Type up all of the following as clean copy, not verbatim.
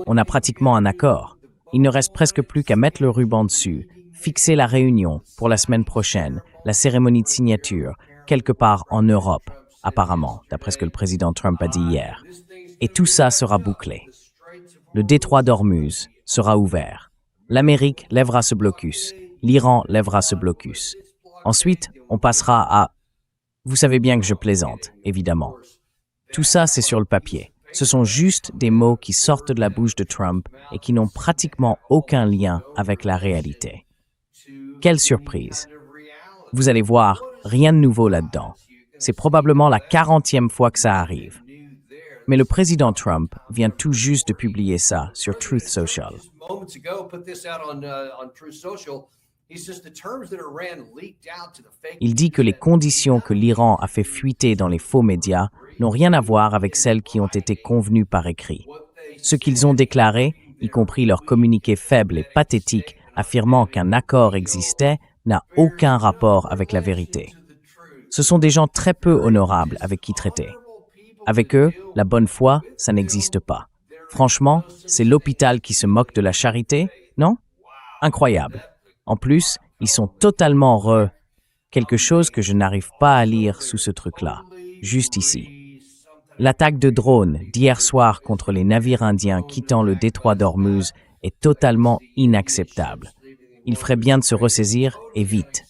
On a pratiquement un accord. Il ne reste presque plus qu'à mettre le ruban dessus, fixer la réunion pour la semaine prochaine, la cérémonie de signature, quelque part en Europe, apparemment, d'après ce que le président Trump a dit hier. Et tout ça sera bouclé. Le détroit d'Ormuz sera ouvert. L'Amérique lèvera ce blocus. L'Iran lèvera ce blocus. Ensuite, on passera à... Vous savez bien que je plaisante, évidemment. Tout ça, c'est sur le papier. Ce sont juste des mots qui sortent de la bouche de Trump et qui n'ont pratiquement aucun lien avec la réalité. Quelle surprise! Vous allez voir, rien de nouveau là-dedans. C'est probablement la 40e fois que ça arrive. Mais le président Trump vient tout juste de publier ça sur Truth Social. Il dit que les conditions que l'Iran a fait fuiter dans les faux médias n'ont rien à voir avec celles qui ont été convenues par écrit. Ce qu'ils ont déclaré, y compris leur communiqué faible et pathétique affirmant qu'un accord existait, n'a aucun rapport avec la vérité. Ce sont des gens très peu honorables avec qui traiter. Avec eux, la bonne foi, ça n'existe pas. Franchement, c'est l'hôpital qui se moque de la charité, non? Incroyable. En plus, ils sont totalement quelque chose que je n'arrive pas à lire sous ce truc-là, juste ici. L'attaque de drone d'hier soir contre les navires indiens quittant le détroit d'Ormuz est totalement inacceptable. Il ferait bien de se ressaisir et vite.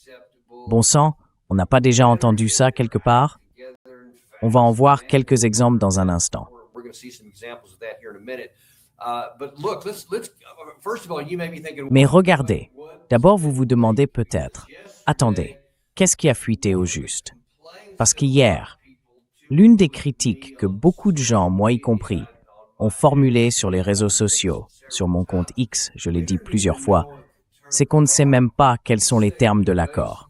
Bon sang, on n'a pas déjà entendu ça quelque part? On va en voir quelques exemples dans un instant. Mais regardez, d'abord vous vous demandez peut-être, attendez, qu'est-ce qui a fuité au juste? Parce qu'hier, l'une des critiques que beaucoup de gens, moi y compris, ont formulées sur les réseaux sociaux, sur mon compte X, je l'ai dit plusieurs fois, c'est qu'on ne sait même pas quels sont les termes de l'accord.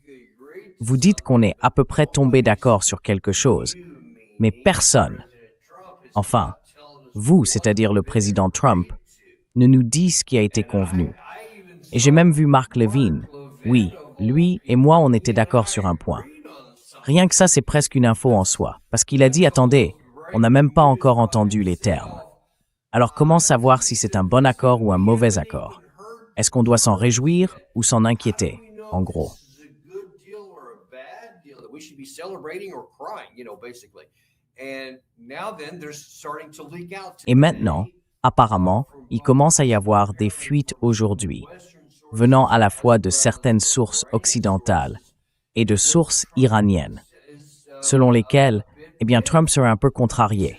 Vous dites qu'on est à peu près tombé d'accord sur quelque chose, mais personne, enfin, vous, c'est-à-dire le président Trump, ne nous dit ce qui a été convenu. Et j'ai même vu Mark Levin. Oui, lui et moi, on était d'accord sur un point. Rien que ça, c'est presque une info en soi, parce qu'il a dit, attendez, on n'a même pas encore entendu les termes. Alors comment savoir si c'est un bon accord ou un mauvais accord? Est-ce qu'on doit s'en réjouir ou s'en inquiéter, en gros? Et maintenant, apparemment, il commence à y avoir des fuites aujourd'hui, venant à la fois de certaines sources occidentales et de sources iraniennes, selon lesquelles, Trump serait un peu contrarié.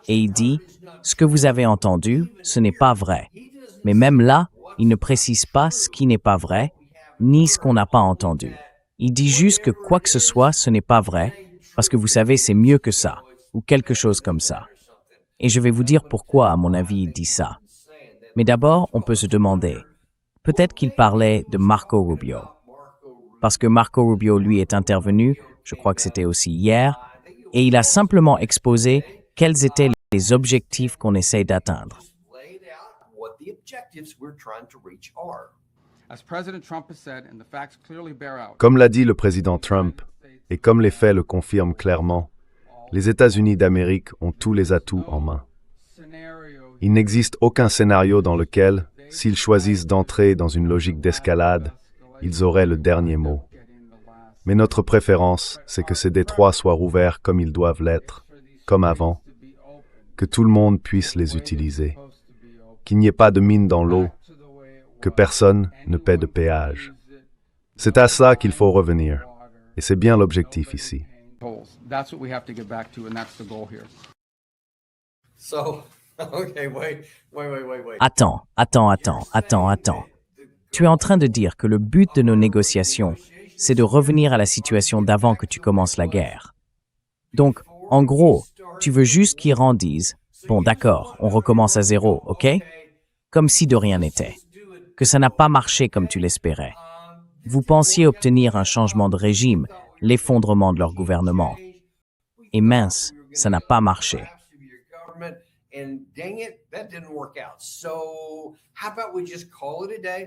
Et il dit, ce que vous avez entendu, ce n'est pas vrai. Mais même là, il ne précise pas ce qui n'est pas vrai, ni ce qu'on n'a pas entendu. Il dit juste que quoi que ce soit, ce n'est pas vrai, parce que vous savez, c'est mieux que ça, ou quelque chose comme ça. Et je vais vous dire pourquoi, à mon avis, il dit ça. Mais d'abord, on peut se demander, peut-être qu'il parlait de Marco Rubio. Parce que Marco Rubio, lui, est intervenu, je crois que c'était aussi hier, et il a simplement exposé quels étaient les objectifs qu'on essaye d'atteindre. Comme l'a dit le président Trump, et comme les faits le confirment clairement, les États-Unis d'Amérique ont tous les atouts en main. Il n'existe aucun scénario dans lequel, s'ils choisissent d'entrer dans une logique d'escalade, ils auraient le dernier mot. Mais notre préférence, c'est que ces détroits soient rouverts comme ils doivent l'être, comme avant, que tout le monde puisse les utiliser, qu'il n'y ait pas de mine dans l'eau, que personne ne paie de péage. C'est à ça qu'il faut revenir, et c'est bien l'objectif ici. Attends. Tu es en train de dire que le but de nos négociations, c'est de revenir à la situation d'avant que tu commences la guerre. Donc, en gros, tu veux juste qu'Iran dise « Bon, d'accord, on recommence à zéro, ok ?» Comme si de rien n'était. Que ça n'a pas marché comme tu l'espérais. Vous pensiez obtenir un changement de régime, l'effondrement de leur gouvernement. Et mince, ça n'a pas marché.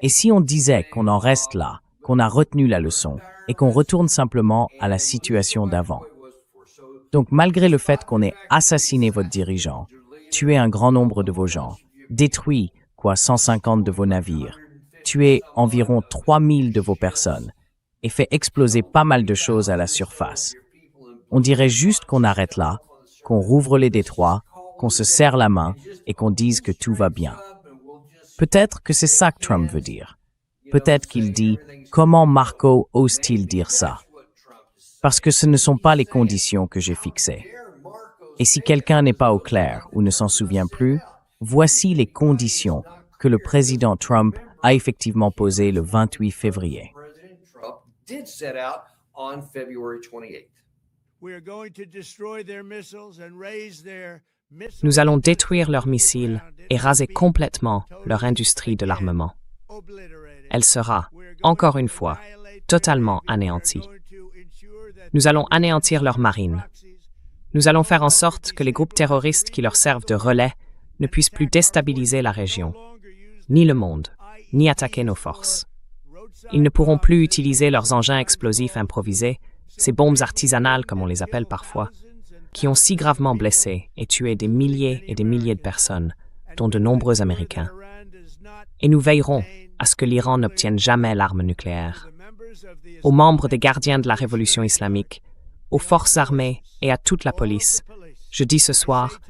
Et si on disait qu'on en reste là, qu'on a retenu la leçon, et qu'on retourne simplement à la situation d'avant? Donc malgré le fait qu'on ait assassiné votre dirigeant, tué un grand nombre de vos gens, détruit 150 de vos navires, tué environ 3000 de vos personnes et fait exploser pas mal de choses à la surface, on dirait juste qu'on arrête là, qu'on rouvre les détroits, qu'on se serre la main et qu'on dise que tout va bien. Peut-être que c'est ça que Trump veut dire. Peut-être qu'il dit « Comment Marco ose-t-il dire ça ?» Parce que ce ne sont pas les conditions que j'ai fixées. Et si quelqu'un n'est pas au clair ou ne s'en souvient plus, voici les conditions que le président Trump a effectivement posées le 28 février. Nous allons détruire leurs missiles et raser complètement leur industrie de l'armement. Elle sera, encore une fois, totalement anéantie. Nous allons anéantir leur marine. Nous allons faire en sorte que les groupes terroristes qui leur servent de relais ne puissent plus déstabiliser la région, ni le monde, ni attaquer nos forces. Ils ne pourront plus utiliser leurs engins explosifs improvisés, ces bombes artisanales comme on les appelle parfois, qui ont si gravement blessé et tué des milliers et des milliers de personnes, dont de nombreux Américains. Et nous veillerons à ce que l'Iran n'obtienne jamais l'arme nucléaire. Aux membres des gardiens de la révolution islamique, aux forces armées et à toute la police, je dis ce soir,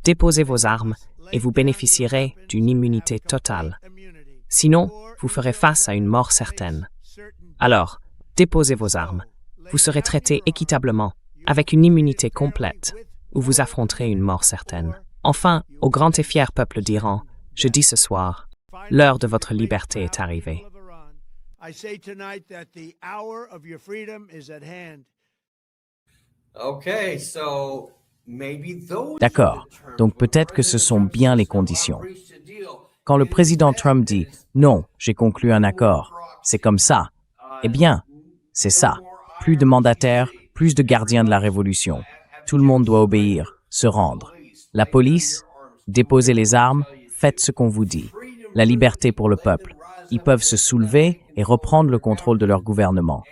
déposez vos armes et vous bénéficierez d'une immunité totale. Sinon, vous ferez face à une mort certaine. Alors, déposez vos armes. Vous serez traités équitablement, avec une immunité complète, ou vous affronterez une mort certaine. Enfin, au grand et fier peuple d'Iran, je dis ce soir, l'heure de votre liberté est arrivée. D'accord, donc peut-être que ce sont bien les conditions. Quand le président Trump dit « Non, j'ai conclu un accord, c'est comme ça », eh bien, c'est ça. Plus de mandataires, plus de gardiens de la révolution. Tout le monde doit obéir, se rendre. La police, déposez les armes, faites ce qu'on vous dit. La liberté pour le peuple. Ils peuvent se soulever et reprendre le contrôle de leur gouvernement.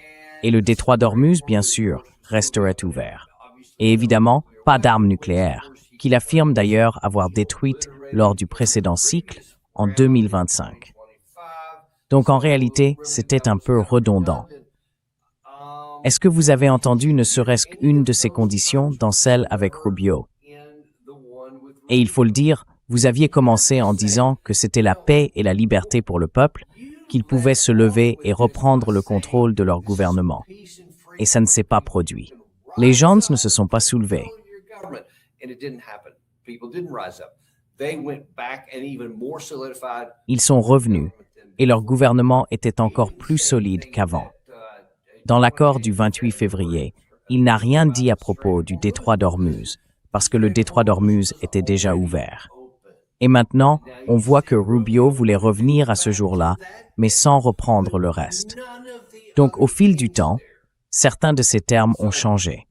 Et le détroit d'Ormuz, bien sûr, resterait ouvert. Et évidemment, pas d'armes nucléaires, qu'il affirme d'ailleurs avoir détruites lors du précédent cycle en 2025. Donc en réalité, c'était un peu redondant. Est-ce que vous avez entendu ne serait-ce qu'une de ces conditions dans celle avec Rubio? Et il faut le dire, vous aviez commencé en disant que c'était la paix et la liberté pour le peuple, qu'ils pouvaient se lever et reprendre le contrôle de leur gouvernement. Et ça ne s'est pas produit. Les gens ne se sont pas soulevés. Ils sont revenus, et leur gouvernement était encore plus solide qu'avant. Dans l'accord du 28 février, il n'a rien dit à propos du détroit d'Ormuz, parce que le détroit d'Ormuz était déjà ouvert. Et maintenant, on voit que Rubio voulait revenir à ce jour-là, mais sans reprendre le reste. Donc, au fil du temps, certains de ces termes ont changé.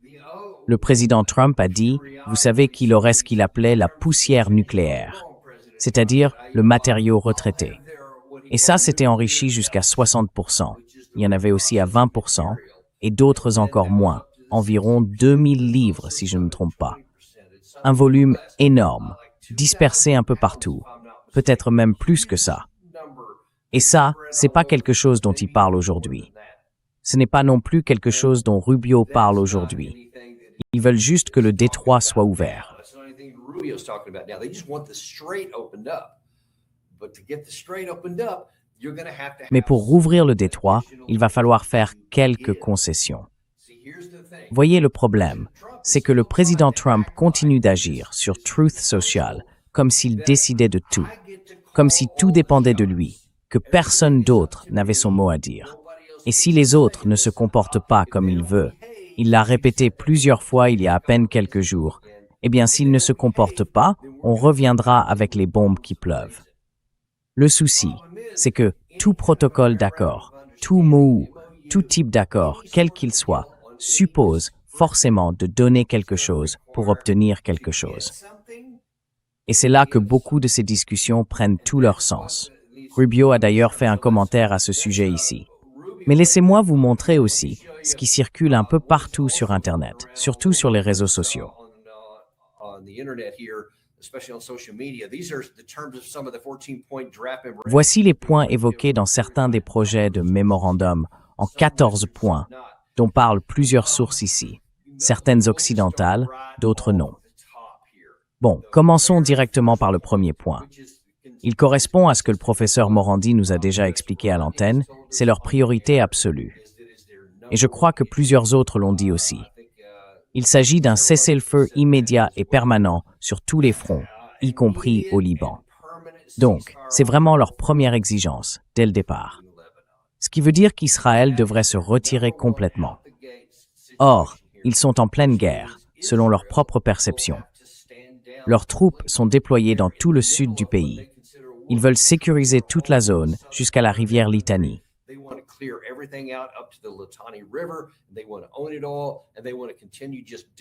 Le président Trump a dit, vous savez qu'il aurait ce qu'il appelait la poussière nucléaire, c'est-à-dire le matériau retraité. Et ça s'était enrichi jusqu'à 60%. Il y en avait aussi à 20%, et d'autres encore moins, environ 2000 livres si je ne me trompe pas. Un volume énorme, dispersé un peu partout, peut-être même plus que ça. Et ça, c'est pas quelque chose dont il parle aujourd'hui. Ce n'est pas non plus quelque chose dont Rubio parle aujourd'hui. Ils veulent juste que le détroit soit ouvert. Mais pour rouvrir le détroit, il va falloir faire quelques concessions. Voyez le problème, c'est que le président Trump continue d'agir sur Truth Social comme s'il décidait de tout, comme si tout dépendait de lui, que personne d'autre n'avait son mot à dire. Et si les autres ne se comportent pas comme il veut, il l'a répété plusieurs fois il y a à peine quelques jours, eh bien s'ils ne se comportent pas, on reviendra avec les bombes qui pleuvent. Le souci, c'est que tout protocole d'accord, tout mot, tout type d'accord, quel qu'il soit, suppose forcément de donner quelque chose pour obtenir quelque chose. Et c'est là que beaucoup de ces discussions prennent tout leur sens. Rubio a d'ailleurs fait un commentaire à ce sujet ici. Mais laissez-moi vous montrer aussi ce qui circule un peu partout sur Internet, surtout sur les réseaux sociaux. Voici les points évoqués dans certains des projets de mémorandum en 14 points, dont parlent plusieurs sources ici, certaines occidentales, d'autres non. Bon, commençons directement par le premier point. Il correspond à ce que le professeur Morandi nous a déjà expliqué à l'antenne, c'est leur priorité absolue. Et je crois que plusieurs autres l'ont dit aussi. Il s'agit d'un cessez-le-feu immédiat et permanent sur tous les fronts, y compris au Liban. Donc, c'est vraiment leur première exigence, dès le départ. Ce qui veut dire qu'Israël devrait se retirer complètement. Or, ils sont en pleine guerre, selon leur propre perception. Leurs troupes sont déployées dans tout le sud du pays. Ils veulent sécuriser toute la zone jusqu'à la rivière Litani.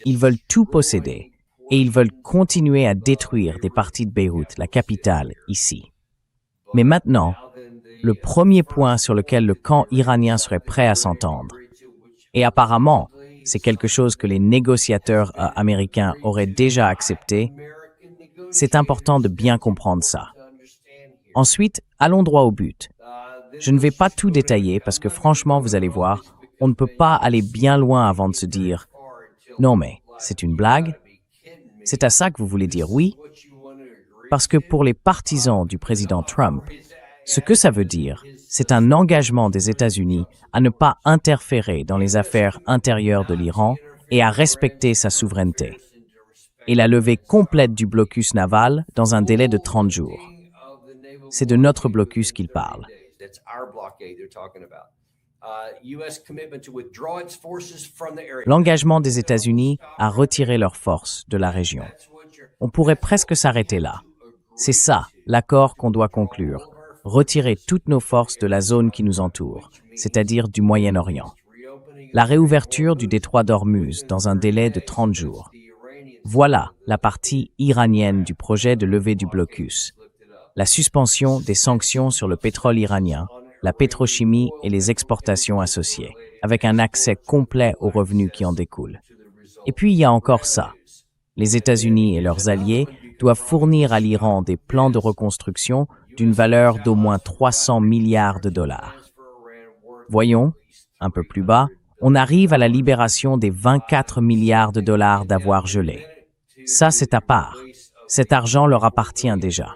Ils veulent tout posséder et ils veulent continuer à détruire des parties de Beyrouth, la capitale, ici. Mais maintenant, le premier point sur lequel le camp iranien serait prêt à s'entendre, et apparemment, c'est quelque chose que les négociateurs américains auraient déjà accepté, c'est important de bien comprendre ça. Ensuite, allons droit au but. Je ne vais pas tout détailler parce que franchement, vous allez voir, on ne peut pas aller bien loin avant de se dire « Non mais, c'est une blague ?» C'est à ça que vous voulez dire oui? Parce que pour les partisans du président Trump, ce que ça veut dire, c'est un engagement des États-Unis à ne pas interférer dans les affaires intérieures de l'Iran et à respecter sa souveraineté. Et la levée complète du blocus naval dans un délai de 30 jours. C'est de notre blocus qu'il parle. L'engagement des États-Unis à retirer leurs forces de la région. On pourrait presque s'arrêter là. C'est ça, l'accord qu'on doit conclure. Retirer toutes nos forces de la zone qui nous entoure, c'est-à-dire du Moyen-Orient. La réouverture du détroit d'Ormuz dans un délai de 30 jours. Voilà la partie iranienne du projet de levée du blocus. La suspension des sanctions sur le pétrole iranien, la pétrochimie et les exportations associées, avec un accès complet aux revenus qui en découlent. Et puis il y a encore ça. Les États-Unis et leurs alliés doivent fournir à l'Iran des plans de reconstruction d'une valeur d'au moins 300 milliards de dollars. Voyons, un peu plus bas, on arrive à la libération des 24 milliards de dollars d'avoirs gelés. Ça, c'est à part. Cet argent leur appartient déjà.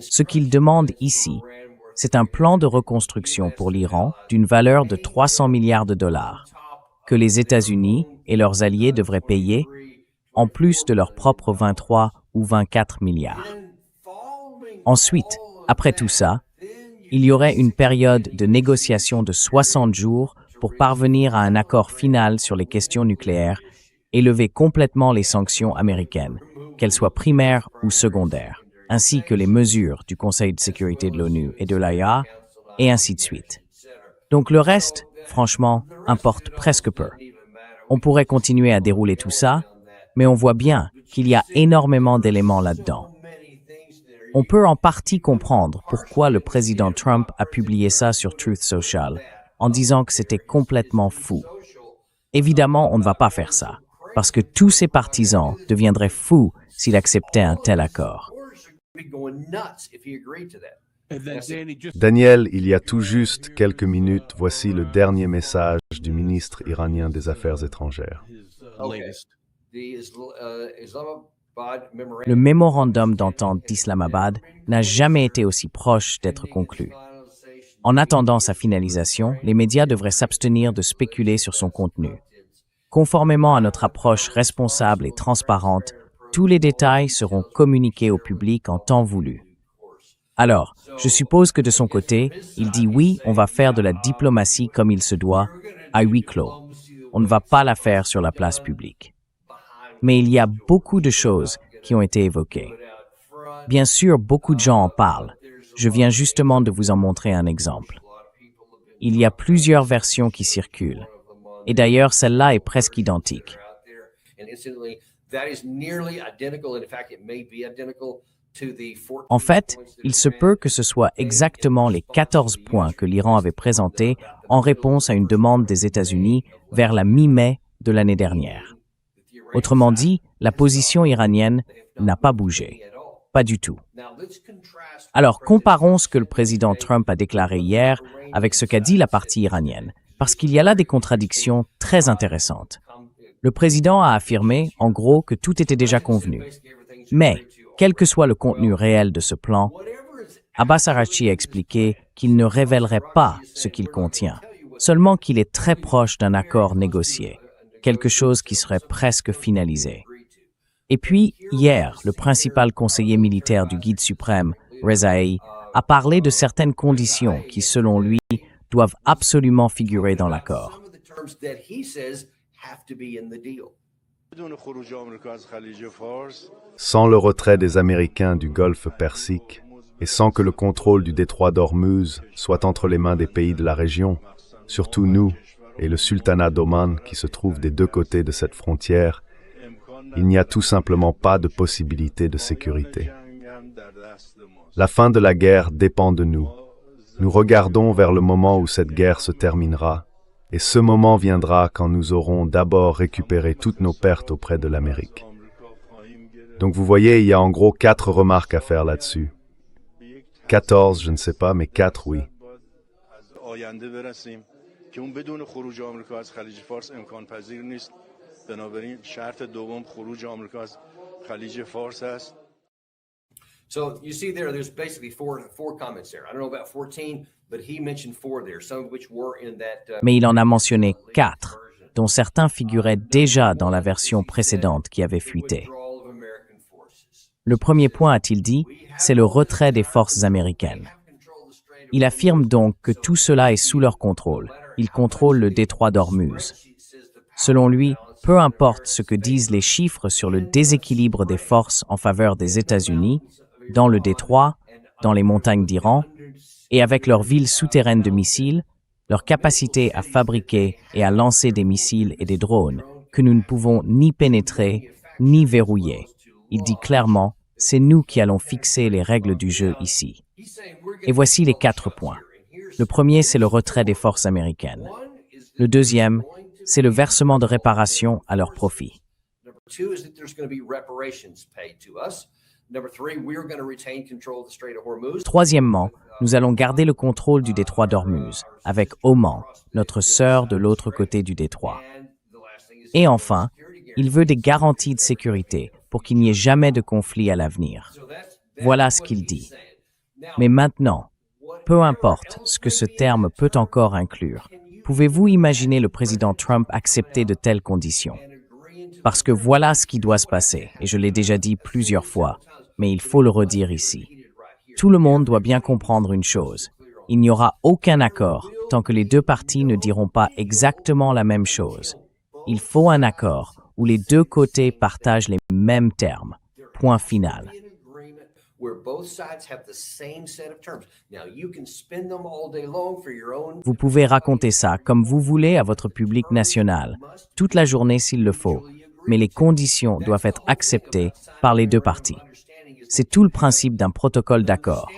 Ce qu'ils demandent ici, c'est un plan de reconstruction pour l'Iran d'une valeur de 300 milliards de dollars, que les États-Unis et leurs alliés devraient payer, en plus de leurs propres 23 ou 24 milliards. Ensuite, après tout ça, il y aurait une période de négociation de 60 jours pour parvenir à un accord final sur les questions nucléaires et lever complètement les sanctions américaines, qu'elles soient primaires ou secondaires, ainsi que les mesures du Conseil de sécurité de l'ONU et de l'AIA, et ainsi de suite. Donc le reste, franchement, importe presque peu. On pourrait continuer à dérouler tout ça, mais on voit bien qu'il y a énormément d'éléments là-dedans. On peut en partie comprendre pourquoi le président Trump a publié ça sur Truth Social, en disant que c'était complètement fou. Évidemment, on ne va pas faire ça, parce que tous ses partisans deviendraient fous s'il acceptait un tel accord. Daniel, il y a tout juste quelques minutes, voici le dernier message du ministre iranien des Affaires étrangères. Le mémorandum d'entente d'Islamabad n'a jamais été aussi proche d'être conclu. En attendant sa finalisation, les médias devraient s'abstenir de spéculer sur son contenu. Conformément à notre approche responsable et transparente, tous les détails seront communiqués au public en temps voulu. Alors, je suppose que de son côté, il dit oui, on va faire de la diplomatie comme il se doit, à huis clos. On ne va pas la faire sur la place publique. Mais il y a beaucoup de choses qui ont été évoquées. Bien sûr, beaucoup de gens en parlent. Je viens justement de vous en montrer un exemple. Il y a plusieurs versions qui circulent. Et d'ailleurs, celle-là est presque identique. En fait, il se peut que ce soit exactement les 14 points que l'Iran avait présentés en réponse à une demande des États-Unis vers la mi-mai de l'année dernière. Autrement dit, la position iranienne n'a pas bougé. Pas du tout. Alors, comparons ce que le président Trump a déclaré hier avec ce qu'a dit la partie iranienne, parce qu'il y a là des contradictions très intéressantes. Le président a affirmé, en gros, que tout était déjà convenu. Mais, quel que soit le contenu réel de ce plan, Abbas Araghchi a expliqué qu'il ne révélerait pas ce qu'il contient, seulement qu'il est très proche d'un accord négocié, quelque chose qui serait presque finalisé. Et puis, hier, le principal conseiller militaire du guide suprême, Rezaei, a parlé de certaines conditions qui, selon lui, doivent absolument figurer dans l'accord. Sans le retrait des Américains du Golfe Persique et sans que le contrôle du détroit d'Ormuz soit entre les mains des pays de la région, surtout nous et le sultanat d'Oman qui se trouve des deux côtés de cette frontière, il n'y a tout simplement pas de possibilité de sécurité. La fin de la guerre dépend de nous. Nous regardons vers le moment où cette guerre se terminera, et ce moment viendra quand nous aurons d'abord récupéré toutes nos pertes auprès de l'Amérique. Donc vous voyez, il y a en gros 4 remarques à faire là-dessus. 14, je ne sais pas, mais 4, oui. So you see there's basically four comments there. I don't know about 14, but he mentioned 4 there, some of which were in that. Mais il en a mentionné 4, dont certains figuraient déjà dans la version précédente qui avait fuité. Le premier point, a-t-il dit, c'est le retrait des forces américaines. Il affirme donc que tout cela est sous leur contrôle. Ils contrôlent le détroit d'Ormuz. Selon lui, peu importe ce que disent les chiffres sur le déséquilibre des forces en faveur des États-Unis, dans le détroit, dans les montagnes d'Iran, et avec leurs villes souterraines de missiles, leur capacité à fabriquer et à lancer des missiles et des drones que nous ne pouvons ni pénétrer, ni verrouiller. Il dit clairement, c'est nous qui allons fixer les règles du jeu ici. Et voici les 4 points. Le premier, c'est le retrait des forces américaines. Le deuxième, c'est le versement de réparations à leur profit. Troisièmement, nous allons garder le contrôle du détroit d'Ormuz, avec Oman, notre sœur de l'autre côté du détroit. Et enfin, il veut des garanties de sécurité pour qu'il n'y ait jamais de conflit à l'avenir. Voilà ce qu'il dit. Mais maintenant, peu importe ce que ce terme peut encore inclure, pouvez-vous imaginer le président Trump accepter de telles conditions? Parce que voilà ce qui doit se passer, et je l'ai déjà dit plusieurs fois, mais il faut le redire ici. Tout le monde doit bien comprendre une chose. Il n'y aura aucun accord tant que les deux parties ne diront pas exactement la même chose. Il faut un accord où les deux côtés partagent les mêmes termes. Point final. Vous pouvez raconter ça comme vous voulez à votre public national, toute la journée s'il le faut, mais les conditions doivent être acceptées par les deux parties. C'est tout le principe d'un protocole d'accord.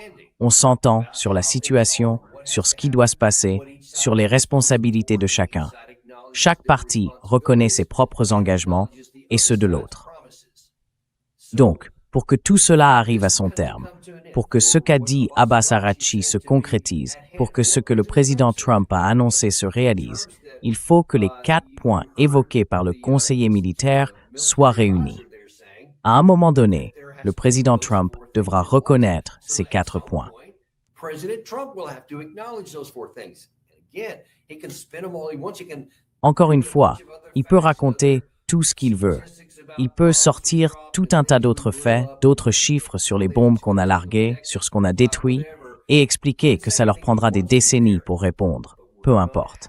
On s'entend sur la situation, sur ce qui doit se passer, sur les responsabilités de chacun. Chaque partie reconnaît ses propres engagements et ceux de l'autre. Donc, pour que tout cela arrive à son terme, pour que ce qu'a dit Abbas Araghchi se concrétise, pour que ce que le président Trump a annoncé se réalise, il faut que les 4 points évoqués par le conseiller militaire soient réunis. À un moment donné, le président Trump devra reconnaître ces 4 points. Encore une fois, il peut raconter tout ce qu'il veut. Il peut sortir tout un tas d'autres faits, d'autres chiffres sur les bombes qu'on a larguées, sur ce qu'on a détruit, et expliquer que ça leur prendra des décennies pour répondre. Peu importe.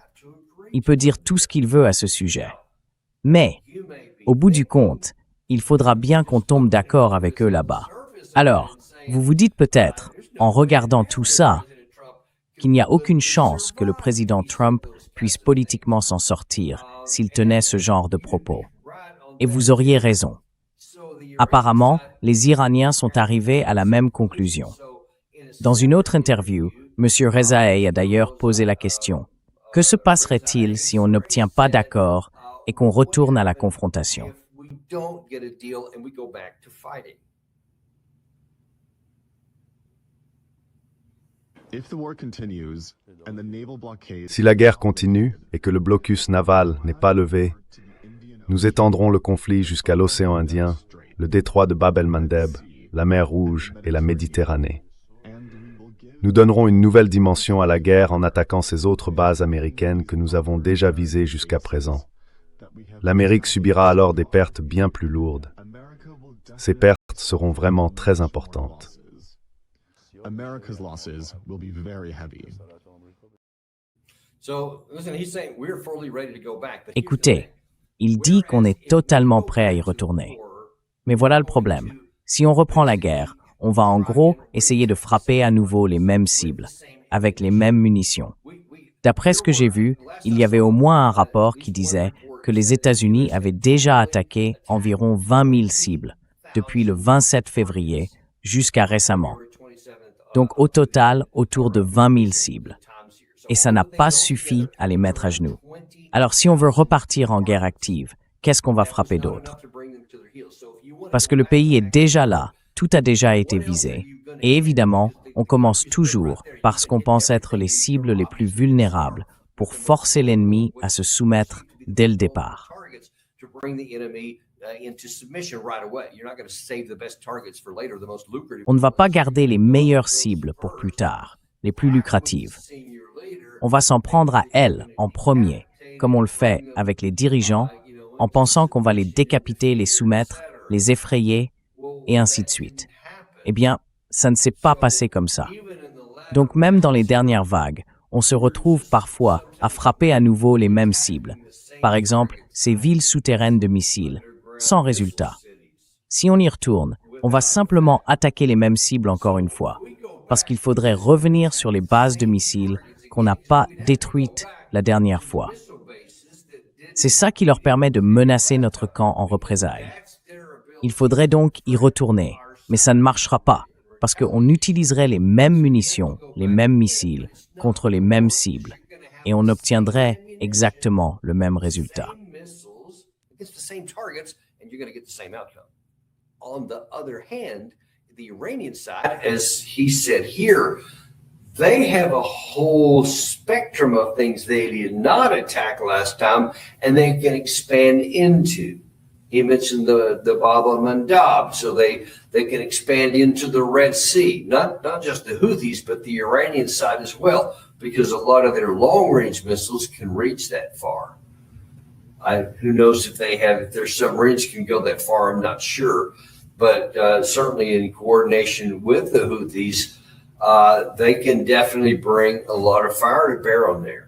Il peut dire tout ce qu'il veut à ce sujet. Mais, au bout du compte, il faudra bien qu'on tombe d'accord avec eux là-bas. Alors, vous vous dites peut-être, en regardant tout ça, qu'il n'y a aucune chance que le président Trump puisse politiquement s'en sortir s'il tenait ce genre de propos. Et vous auriez raison. Apparemment, les Iraniens sont arrivés à la même conclusion. Dans une autre interview, M. Rezaei a d'ailleurs posé la question: que se passerait-il si on n'obtient pas d'accord et qu'on retourne à la confrontation? Si la guerre continue et que le blocus naval n'est pas levé, nous étendrons le conflit jusqu'à l'océan Indien, le détroit de Bab el-Mandeb, la mer Rouge et la Méditerranée. Nous donnerons une nouvelle dimension à la guerre en attaquant ces autres bases américaines que nous avons déjà visées jusqu'à présent. L'Amérique subira alors des pertes bien plus lourdes. Ces pertes seront vraiment très importantes. America's losses will be very heavy. Écoutez, il dit qu'on est totalement prêt à y retourner. Mais voilà le problème. Si on reprend la guerre, on va en gros essayer de frapper à nouveau les mêmes cibles, avec les mêmes munitions. D'après ce que j'ai vu, il y avait au moins un rapport qui disait que les États-Unis avaient déjà attaqué environ 20 000 cibles, depuis le 27 février jusqu'à récemment. Donc au total, autour de 20 000 cibles. Et ça n'a pas suffi à les mettre à genoux. Alors si on veut repartir en guerre active, qu'est-ce qu'on va frapper d'autre? Parce que le pays est déjà là, tout a déjà été visé. Et évidemment, on commence toujours par ce qu'on pense être les cibles les plus vulnérables pour forcer l'ennemi à se soumettre dès le départ. On ne va pas garder les meilleures cibles pour plus tard, les plus lucratives. On va s'en prendre à elles en premier, comme on le fait avec les dirigeants, en pensant qu'on va les décapiter, les soumettre, les effrayer, et ainsi de suite. Eh bien, ça ne s'est pas passé comme ça. Donc même dans les dernières vagues, on se retrouve parfois à frapper à nouveau les mêmes cibles. Par exemple, ces villes souterraines de missiles, sans résultat. Si on y retourne, on va simplement attaquer les mêmes cibles encore une fois, parce qu'il faudrait revenir sur les bases de missiles qu'on n'a pas détruites la dernière fois. C'est ça qui leur permet de menacer notre camp en représailles. Il faudrait donc y retourner, mais ça ne marchera pas, parce qu'on utiliserait les mêmes munitions, les mêmes missiles, contre les mêmes cibles, et on obtiendrait exactement le même résultat. On the other hand, the Iranian side, as he said here, they have a whole spectrum of things they did not attack last time, and they can expand into. He mentioned the Bab al-Mandab, so they can expand into the Red Sea, not just the Houthis, but the Iranian side as well, because a lot of their long-range missiles can reach that far. Who knows if their submarines can go that far, I'm not sure. But certainly in coordination with the Houthis, they can definitely bring a lot of fire to bear on there.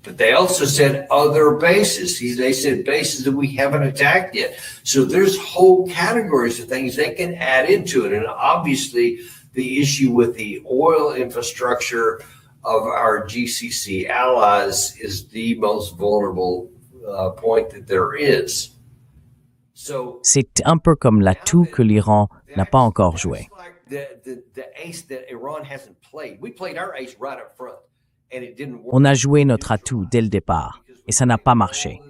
But they also said other bases. They said bases that we haven't attacked yet. So there's whole categories of things they can add into it. And obviously the issue with the oil infrastructure of our GCC allies is the most vulnerable point that there is. C'est un peu comme l'atout que l'Iran n'a pas encore joué. On a joué notre atout dès le départ, et ça n'a pas marché.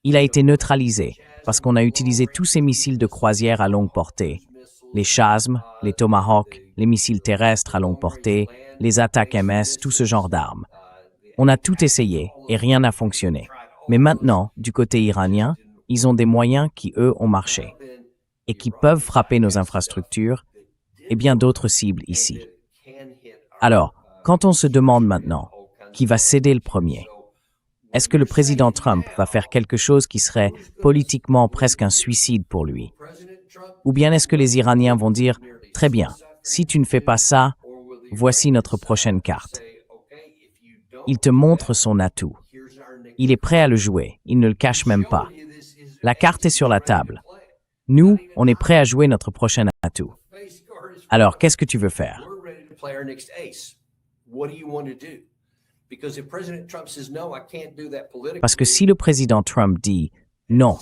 Il a été neutralisé, parce qu'on a utilisé tous ces missiles de croisière à longue portée, les Chasm, les Tomahawk, les missiles terrestres à longue portée, les attaques MS, tout ce genre d'armes. On a tout essayé, et rien n'a fonctionné. Mais maintenant, du côté iranien, ils ont des moyens qui, eux, ont marché, et qui peuvent frapper nos infrastructures et bien d'autres cibles ici. Alors, quand on se demande maintenant qui va céder le premier, est-ce que le président Trump va faire quelque chose qui serait politiquement presque un suicide pour lui? Ou bien est-ce que les Iraniens vont dire « Très bien, si tu ne fais pas ça, voici notre prochaine carte. » Il te montre son atout. Il est prêt à le jouer, il ne le cache même pas. La carte est sur la table. Nous, on est prêt à jouer notre prochain atout. Alors, qu'est-ce que tu veux faire? Parce que si le président Trump dit « Non,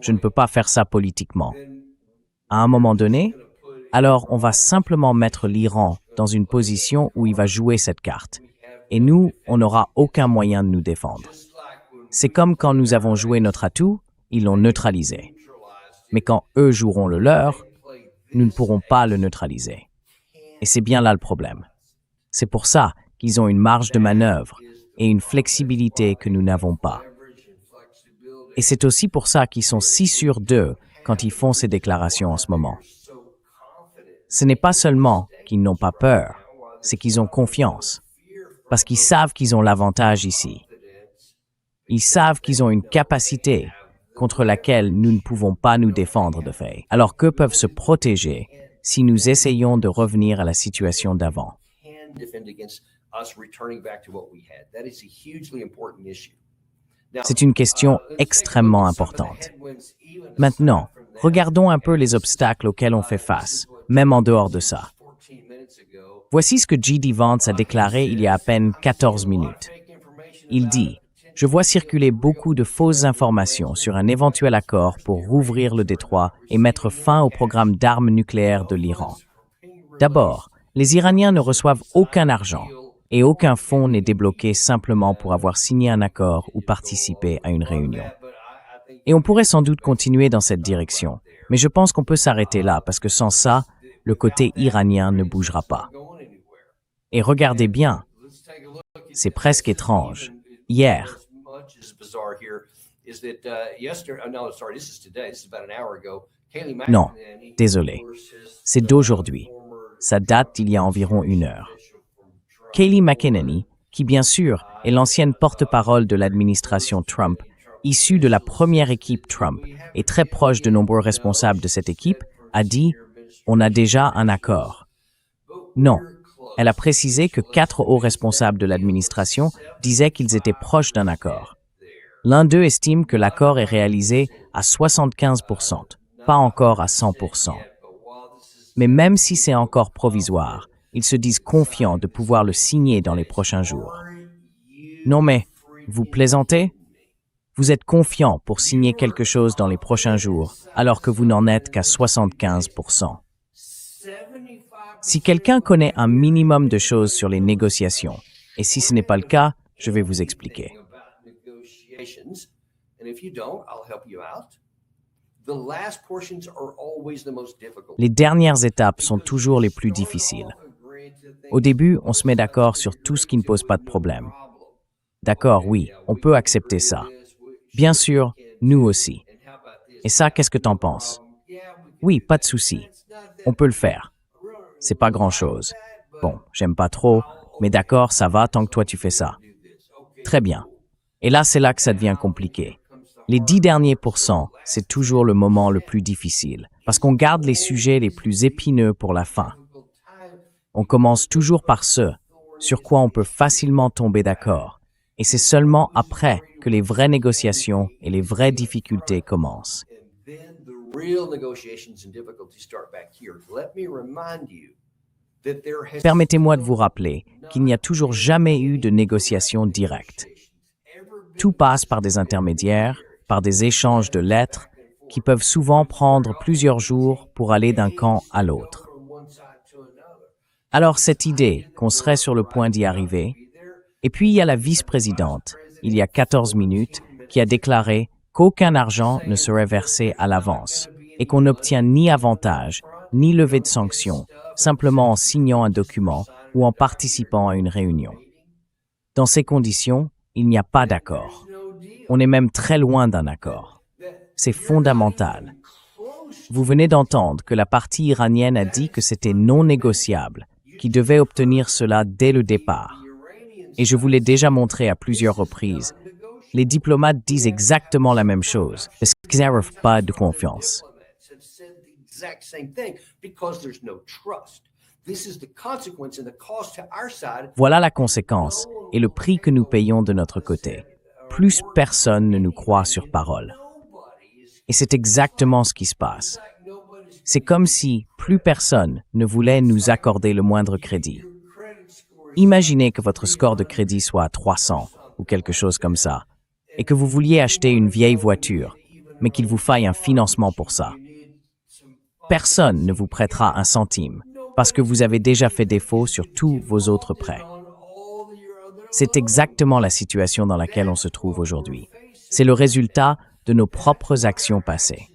je ne peux pas faire ça politiquement », À un moment donné, alors on va simplement mettre l'Iran dans une position où il va jouer cette carte. Et nous, on n'aura aucun moyen de nous défendre. C'est comme quand nous avons joué notre atout, ils l'ont neutralisé. Mais quand eux joueront le leur, nous ne pourrons pas le neutraliser. Et c'est bien là le problème. C'est pour ça qu'ils ont une marge de manœuvre et une flexibilité que nous n'avons pas. Et c'est aussi pour ça qu'ils sont si sûrs d'eux quand ils font ces déclarations en ce moment. Ce n'est pas seulement qu'ils n'ont pas peur, c'est qu'ils ont confiance. Parce qu'ils savent qu'ils ont l'avantage ici. Ils savent qu'ils ont une capacité contre laquelle nous ne pouvons pas nous défendre de fait. Alors qu'eux peuvent se protéger si nous essayons de revenir à la situation d'avant. C'est une question extrêmement importante. Maintenant, regardons un peu les obstacles auxquels on fait face, même en dehors de ça. Voici ce que J.D. Vance a déclaré il y a à peine 14 minutes. Il dit « Je vois circuler beaucoup de fausses informations sur un éventuel accord pour rouvrir le détroit et mettre fin au programme d'armes nucléaires de l'Iran. D'abord, les Iraniens ne reçoivent aucun argent et aucun fonds n'est débloqué simplement pour avoir signé un accord ou participé à une réunion. Et on pourrait sans doute continuer dans cette direction, mais je pense qu'on peut s'arrêter là parce que sans ça, le côté iranien ne bougera pas. Et regardez bien, c'est presque étrange. Hier, non, désolé, c'est d'aujourd'hui. Ça date d'il y a environ 1 heure. Kayleigh McEnany, qui bien sûr est l'ancienne porte-parole de l'administration Trump, issue de la première équipe Trump et très proche de nombreux responsables de cette équipe, a dit « On a déjà un accord ». Non, elle a précisé que 4 hauts responsables de l'administration disaient qu'ils étaient proches d'un accord. L'un d'eux estime que l'accord est réalisé à 75%, pas encore à 100%. Mais même si c'est encore provisoire, ils se disent confiants de pouvoir le signer dans les prochains jours. Non mais, vous plaisantez? Vous êtes confiant pour signer quelque chose dans les prochains jours, alors que vous n'en êtes qu'à 75%. Si quelqu'un connaît un minimum de choses sur les négociations, et si ce n'est pas le cas, je vais vous expliquer. Les dernières étapes sont toujours les plus difficiles. Au début, on se met d'accord sur tout ce qui ne pose pas de problème. D'accord, oui, on peut accepter ça. Bien sûr, nous aussi. Et ça, qu'est-ce que t'en penses? Oui, pas de souci. On peut le faire. C'est pas grand-chose. Bon, j'aime pas trop, mais d'accord, ça va tant que toi tu fais ça. Très bien. Et là, c'est là que ça devient compliqué. Les 10 derniers pourcents, c'est toujours le moment le plus difficile, parce qu'on garde les sujets les plus épineux pour la fin. On commence toujours par ce sur quoi on peut facilement tomber d'accord, et c'est seulement après que les vraies négociations et les vraies difficultés commencent. Permettez-moi de vous rappeler qu'il n'y a toujours jamais eu de négociation directe. Tout passe par des intermédiaires, par des échanges de lettres qui peuvent souvent prendre plusieurs jours pour aller d'un camp à l'autre. Alors cette idée qu'on serait sur le point d'y arriver, et puis il y a la vice-présidente, il y a 14 minutes, qui a déclaré qu'aucun argent ne serait versé à l'avance et qu'on n'obtient ni avantage, ni levée de sanctions, simplement en signant un document ou en participant à une réunion. Dans ces conditions, il n'y a pas d'accord. On est même très loin d'un accord. C'est fondamental. Vous venez d'entendre que la partie iranienne a dit que c'était non négociable, qu'ils devaient obtenir cela dès le départ. Et je vous l'ai déjà montré à plusieurs reprises. Les diplomates disent exactement la même chose, parce qu'ils n'ont pas de confiance. Voilà la conséquence et le prix que nous payons de notre côté. Plus personne ne nous croit sur parole. Et c'est exactement ce qui se passe. C'est comme si plus personne ne voulait nous accorder le moindre crédit. Imaginez que votre score de crédit soit à 300 ou quelque chose comme ça, et que vous vouliez acheter une vieille voiture, mais qu'il vous faille un financement pour ça. Personne ne vous prêtera un centime, parce que vous avez déjà fait défaut sur tous vos autres prêts. C'est exactement la situation dans laquelle on se trouve aujourd'hui. C'est le résultat de nos propres actions passées.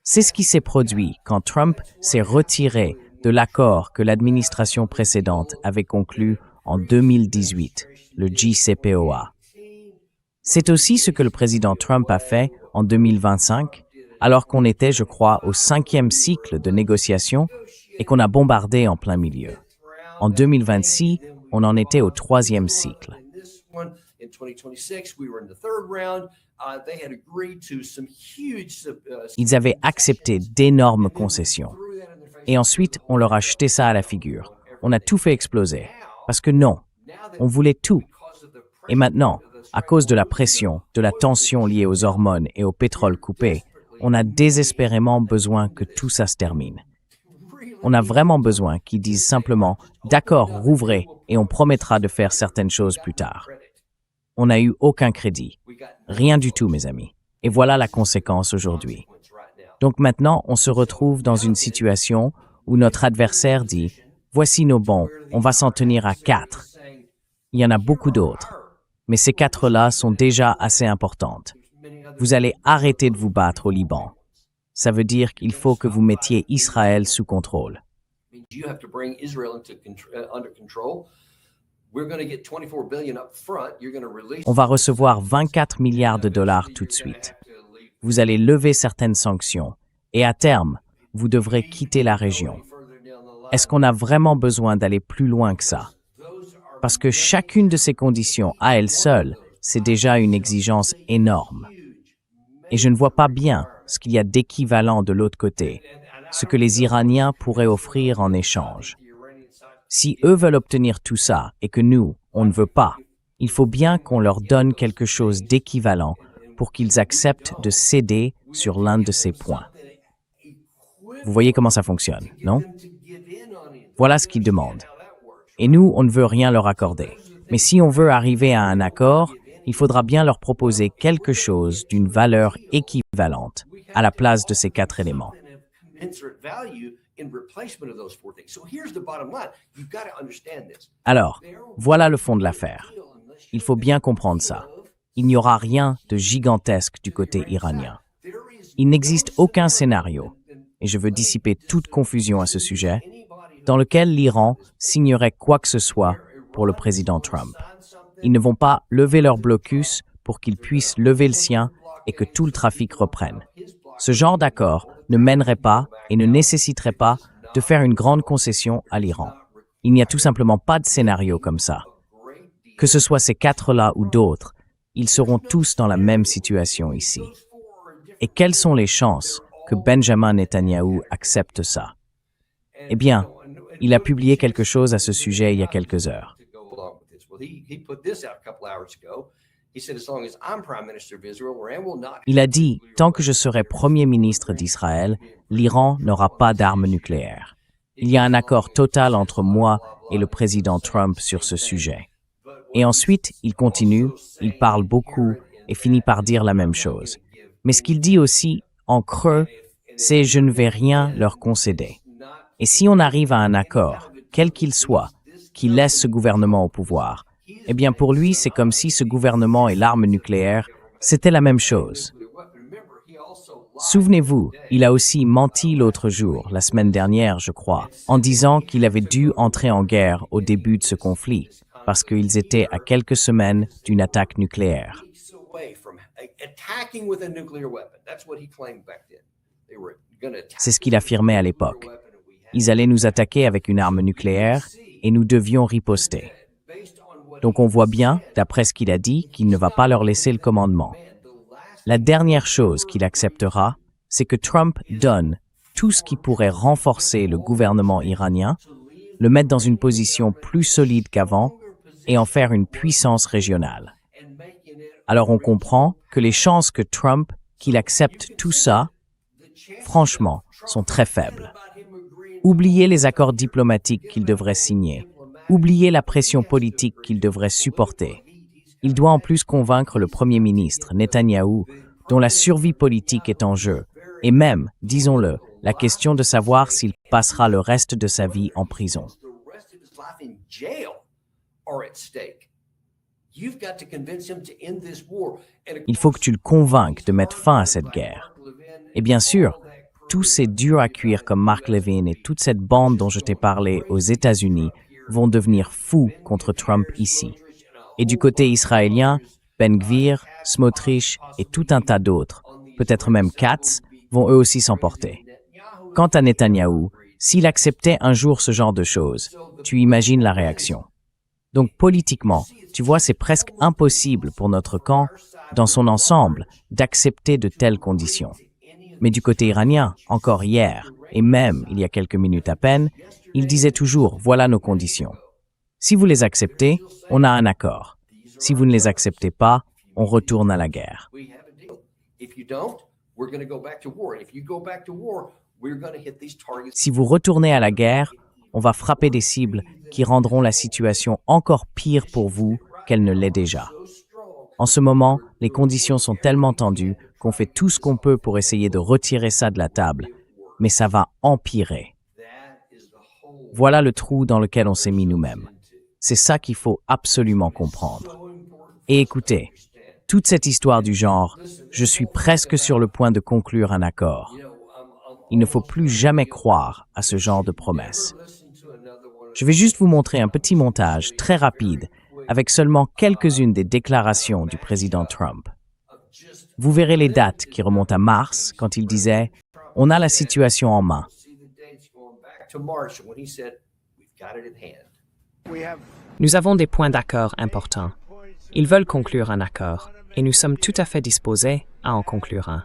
C'est ce qui s'est produit quand Trump s'est retiré de l'accord que l'administration précédente avait conclu en 2018, le JCPOA. C'est aussi ce que le président Trump a fait en 2025, alors qu'on était, je crois, au 5e cycle de négociations et qu'on a bombardé en plein milieu. En 2026, on en était au 3e cycle. Ils avaient accepté d'énormes concessions. Et ensuite, on leur a jeté ça à la figure. On a tout fait exploser. Parce que non, on voulait tout. Et maintenant, à cause de la pression, de la tension liée aux hormones et au pétrole coupé, on a désespérément besoin que tout ça se termine. On a vraiment besoin qu'ils disent simplement « D'accord, rouvrez, et on promettra de faire certaines choses plus tard ». On n'a eu aucun crédit. Rien du tout, mes amis. Et voilà la conséquence aujourd'hui. Donc maintenant, on se retrouve dans une situation où notre adversaire dit « Voici nos bons, on va s'en tenir à 4. » Il y en a beaucoup d'autres. Mais ces 4-là sont déjà assez importantes. Vous allez arrêter de vous battre au Liban. Ça veut dire qu'il faut que vous mettiez Israël sous contrôle. On va recevoir 24 milliards de dollars tout de suite. Vous allez lever certaines sanctions. Et à terme, vous devrez quitter la région. Est-ce qu'on a vraiment besoin d'aller plus loin que ça? Parce que chacune de ces conditions, à elle seule, c'est déjà une exigence énorme. Et je ne vois pas bien ce qu'il y a d'équivalent de l'autre côté, ce que les Iraniens pourraient offrir en échange. Si eux veulent obtenir tout ça et que nous, on ne veut pas, il faut bien qu'on leur donne quelque chose d'équivalent pour qu'ils acceptent de céder sur l'un de ces points. Vous voyez comment ça fonctionne, non? Voilà ce qu'ils demandent. Et nous, on ne veut rien leur accorder. Mais si on veut arriver à un accord, il faudra bien leur proposer quelque chose d'une valeur équivalente à la place de ces 4 éléments. Alors, voilà le fond de l'affaire. Il faut bien comprendre ça. Il n'y aura rien de gigantesque du côté iranien. Il n'existe aucun scénario, et je veux dissiper toute confusion à ce sujet, dans lequel l'Iran signerait quoi que ce soit pour le président Trump. Ils ne vont pas lever leur blocus pour qu'ils puissent lever le sien et que tout le trafic reprenne. Ce genre d'accord ne mènerait pas et ne nécessiterait pas de faire une grande concession à l'Iran. Il n'y a tout simplement pas de scénario comme ça. Que ce soit ces 4-là ou d'autres, ils seront tous dans la même situation ici. Et quelles sont les chances que Benjamin Netanyahou accepte ça? Eh bien, il a publié quelque chose à ce sujet il y a quelques heures. Il a dit « Tant que je serai Premier ministre d'Israël, l'Iran n'aura pas d'armes nucléaires. Il y a un accord total entre moi et le président Trump sur ce sujet. » Et ensuite, il continue, il parle beaucoup et finit par dire la même chose. Mais ce qu'il dit aussi, en creux, c'est « Je ne vais rien leur concéder. » Et si on arrive à un accord, quel qu'il soit, qui laisse ce gouvernement au pouvoir, eh bien pour lui, c'est comme si ce gouvernement et l'arme nucléaire, c'était la même chose. Souvenez-vous, il a aussi menti l'autre jour, la semaine dernière, je crois, en disant qu'il avait dû entrer en guerre au début de ce conflit, parce qu'ils étaient à quelques semaines d'une attaque nucléaire. C'est ce qu'il affirmait à l'époque. Ils allaient nous attaquer avec une arme nucléaire et nous devions riposter. Donc on voit bien, d'après ce qu'il a dit, qu'il ne va pas leur laisser le commandement. La dernière chose qu'il acceptera, c'est que Trump donne tout ce qui pourrait renforcer le gouvernement iranien, le mettre dans une position plus solide qu'avant et en faire une puissance régionale. Alors on comprend que les chances que Trump, qu'il accepte tout ça, franchement, sont très faibles. Oubliez les accords diplomatiques qu'il devrait signer. Oubliez la pression politique qu'il devrait supporter. Il doit en plus convaincre le Premier ministre, Netanyahou, dont la survie politique est en jeu, et même, disons-le, la question de savoir s'il passera le reste de sa vie en prison. Il faut que tu le convainques de mettre fin à cette guerre. Et bien sûr, tous ces durs à cuire comme Mark Levin et toute cette bande dont je t'ai parlé aux États-Unis vont devenir fous contre Trump ici. Et du côté israélien, Ben Gvir, Smotrich et tout un tas d'autres, peut-être même Katz, vont eux aussi s'emporter. Quant à Netanyahou, s'il acceptait un jour ce genre de choses, tu imagines la réaction. Donc politiquement, tu vois, c'est presque impossible pour notre camp, dans son ensemble, d'accepter de telles conditions. Mais du côté iranien, encore hier, et même il y a quelques minutes à peine, il disait toujours « voilà nos conditions ». Si vous les acceptez, on a un accord. Si vous ne les acceptez pas, on retourne à la guerre. Si vous retournez à la guerre, on va frapper des cibles qui rendront la situation encore pire pour vous qu'elle ne l'est déjà. En ce moment, les conditions sont tellement tendues qu'on fait tout ce qu'on peut pour essayer de retirer ça de la table, mais ça va empirer. Voilà le trou dans lequel on s'est mis nous-mêmes. C'est ça qu'il faut absolument comprendre. Et écoutez, toute cette histoire du genre, je suis presque sur le point de conclure un accord. Il ne faut plus jamais croire à ce genre de promesses. Je vais juste vous montrer un petit montage très rapide avec seulement quelques-unes des déclarations du président Trump. Vous verrez les dates qui remontent à mars quand il disait « On a la situation en main ». Nous avons des points d'accord importants. Ils veulent conclure un accord, et nous sommes tout à fait disposés à en conclure un.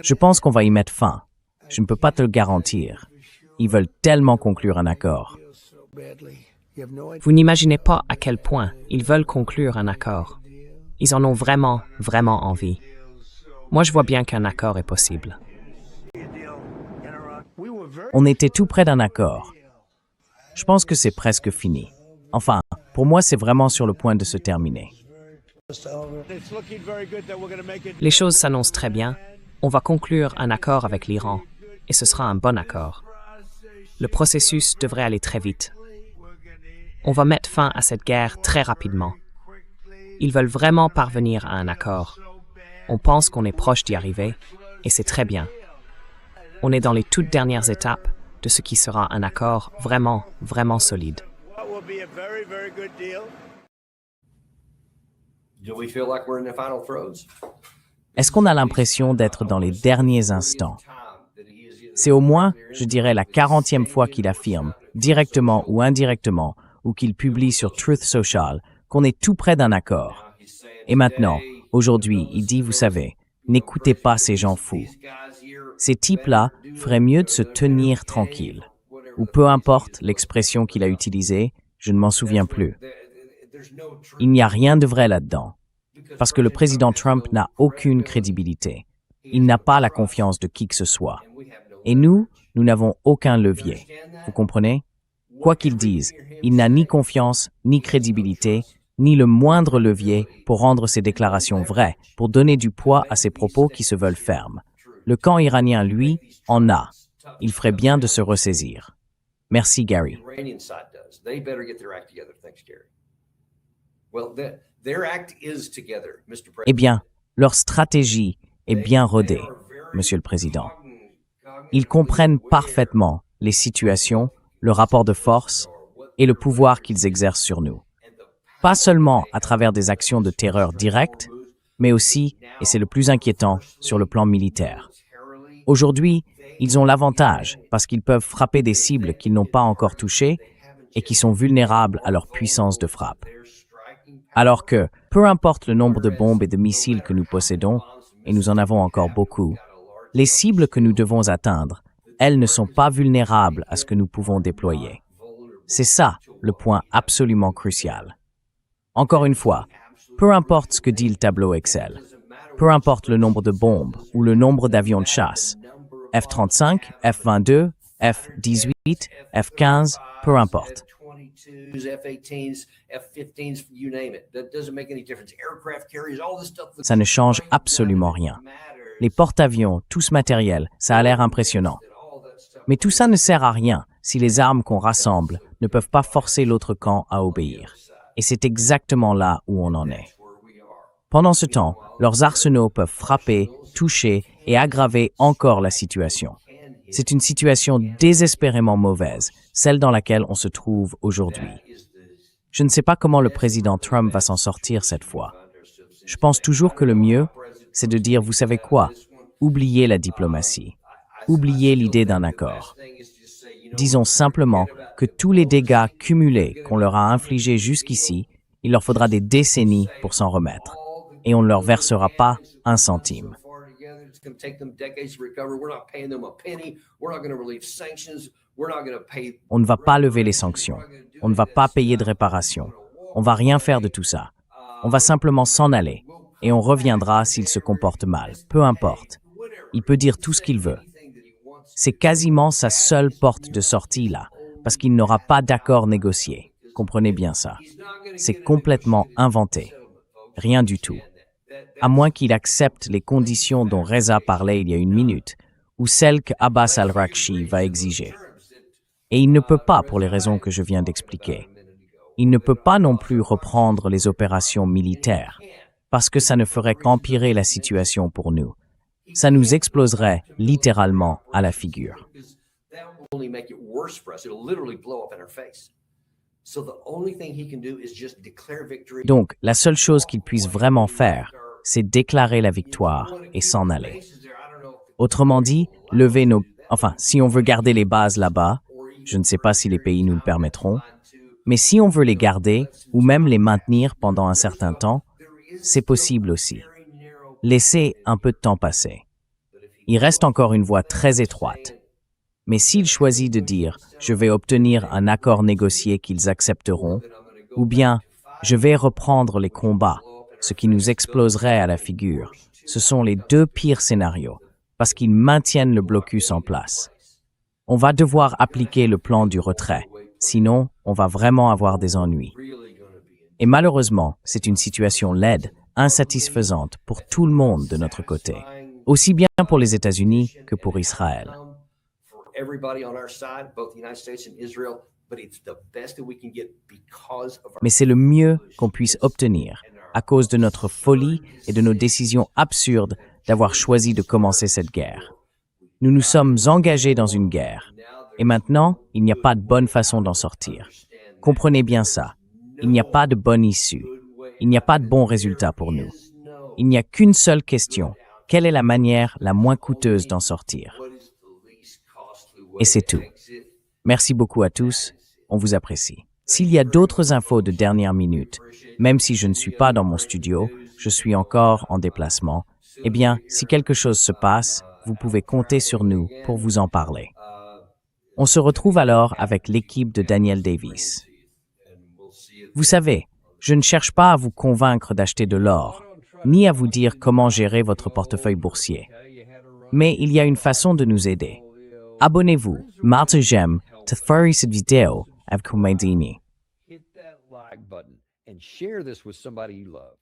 Je pense qu'on va y mettre fin. Je ne peux pas te le garantir. Ils veulent tellement conclure un accord. Vous n'imaginez pas à quel point ils veulent conclure un accord. Ils en ont vraiment, vraiment envie. Moi, je vois bien qu'un accord est possible. On était tout près d'un accord. Je pense que c'est presque fini. Enfin, pour moi, c'est vraiment sur le point de se terminer. Les choses s'annoncent très bien. On va conclure un accord avec l'Iran, et ce sera un bon accord. Le processus devrait aller très vite. On va mettre fin à cette guerre très rapidement. Ils veulent vraiment parvenir à un accord. On pense qu'on est proche d'y arriver, et c'est très bien. On est dans les toutes dernières étapes de ce qui sera un accord vraiment, vraiment solide. Est-ce qu'on a l'impression d'être dans les derniers instants? C'est au moins, je dirais, la 40e fois qu'il affirme, directement ou indirectement, ou qu'il publie sur Truth Social, qu'on est tout près d'un accord. Et maintenant, aujourd'hui, il dit, vous savez, n'écoutez pas ces gens fous. Ces types-là feraient mieux de se tenir tranquilles. Ou peu importe l'expression qu'il a utilisée, je ne m'en souviens plus. Il n'y a rien de vrai là-dedans. Parce que le président Trump n'a aucune crédibilité. Il n'a pas la confiance de qui que ce soit. Et nous n'avons aucun levier. Vous comprenez? Quoi qu'il dise, il n'a ni confiance, ni crédibilité, ni le moindre levier pour rendre ses déclarations vraies, pour donner du poids à ses propos qui se veulent fermes. Le camp iranien, lui, en a. Il ferait bien de se ressaisir. Merci, Gary. Eh bien, leur stratégie est bien rodée, Monsieur le Président. Ils comprennent parfaitement les situations, le rapport de force et le pouvoir qu'ils exercent sur nous. Pas seulement à travers des actions de terreur directes, mais aussi, et c'est le plus inquiétant, sur le plan militaire. Aujourd'hui, ils ont l'avantage parce qu'ils peuvent frapper des cibles qu'ils n'ont pas encore touchées et qui sont vulnérables à leur puissance de frappe. Alors que, peu importe le nombre de bombes et de missiles que nous possédons, et nous en avons encore beaucoup, les cibles que nous devons atteindre, elles ne sont pas vulnérables à ce que nous pouvons déployer. C'est ça le point absolument crucial. Encore une fois, peu importe ce que dit le tableau Excel, peu importe le nombre de bombes ou le nombre d'avions de chasse, F-35, F-22, F-18, F-15, peu importe. Ça ne change absolument rien. les porte-avions, tout ce matériel, ça a l'air impressionnant. Mais tout ça ne sert à rien si les armes qu'on rassemble ne peuvent pas forcer l'autre camp à obéir. Et c'est exactement là où on en est. Pendant ce temps, leurs arsenaux peuvent frapper, toucher et aggraver encore la situation. C'est une situation désespérément mauvaise, celle dans laquelle on se trouve aujourd'hui. Je ne sais pas comment le président Trump va s'en sortir cette fois. Je pense toujours que le mieux, c'est de dire, vous savez quoi, oubliez la diplomatie, oubliez l'idée d'un accord. Disons simplement que tous les dégâts cumulés qu'on leur a infligés jusqu'ici, il leur faudra des décennies pour s'en remettre, et on ne leur versera pas un centime. On ne va pas lever les sanctions, on ne va pas payer de réparation, on ne va rien faire de tout ça. On va simplement s'en aller, et on reviendra s'il se comporte mal, peu importe. Il peut dire tout ce qu'il veut. C'est quasiment sa seule porte de sortie là, parce qu'il n'aura pas d'accord négocié. Comprenez bien ça. C'est complètement inventé. Rien du tout. À moins qu'il accepte les conditions dont Reza parlait il y a une minute, ou celles que Abbas al-Rakchi va exiger. Et il ne peut pas pour les raisons que je viens d'expliquer. Il ne peut pas non plus reprendre les opérations militaires, parce que ça ne ferait qu'empirer la situation pour nous. Ça nous exploserait littéralement à la figure. Donc, la seule chose qu'il puisse vraiment faire, c'est déclarer la victoire et s'en aller. Autrement dit, lever nos... Enfin, si on veut garder les bases là-bas, je ne sais pas si les pays nous le permettront, mais si on veut les garder ou même les maintenir pendant un certain temps, c'est possible aussi. Laissez un peu de temps passer. Il reste encore une voie très étroite. Mais s'il choisit de dire « je vais obtenir un accord négocié qu'ils accepteront » ou bien « je vais reprendre les combats », ce qui nous exploserait à la figure, ce sont les deux pires scénarios, parce qu'ils maintiennent le blocus en place. On va devoir appliquer le plan du retrait, sinon on va vraiment avoir des ennuis. Et malheureusement, c'est une situation laide, insatisfaisante pour tout le monde de notre côté, aussi bien pour les États-Unis que pour Israël. Mais c'est le mieux qu'on puisse obtenir à cause de notre folie et de nos décisions absurdes d'avoir choisi de commencer cette guerre. Nous nous sommes engagés dans une guerre, et maintenant, il n'y a pas de bonne façon d'en sortir. Comprenez bien ça. Il n'y a pas de bonne issue. Il n'y a pas de bon résultat pour nous. Il n'y a qu'une seule question. Quelle est la manière la moins coûteuse d'en sortir? Et c'est tout. Merci beaucoup à tous. On vous apprécie. S'il y a d'autres infos de dernière minute, même si je ne suis pas dans mon studio, je suis encore en déplacement, eh bien, si quelque chose se passe, vous pouvez compter sur nous pour vous en parler. On se retrouve alors avec l'équipe de Daniel Davis. Vous savez, je ne cherche pas à vous convaincre d'acheter de l'or, ni à vous dire comment gérer votre portefeuille boursier. Mais il y a une façon de nous aider. Abonnez-vous, marquez j'aime, partager cette vidéo avec vos amis. Hit that like button and share this with somebody you love.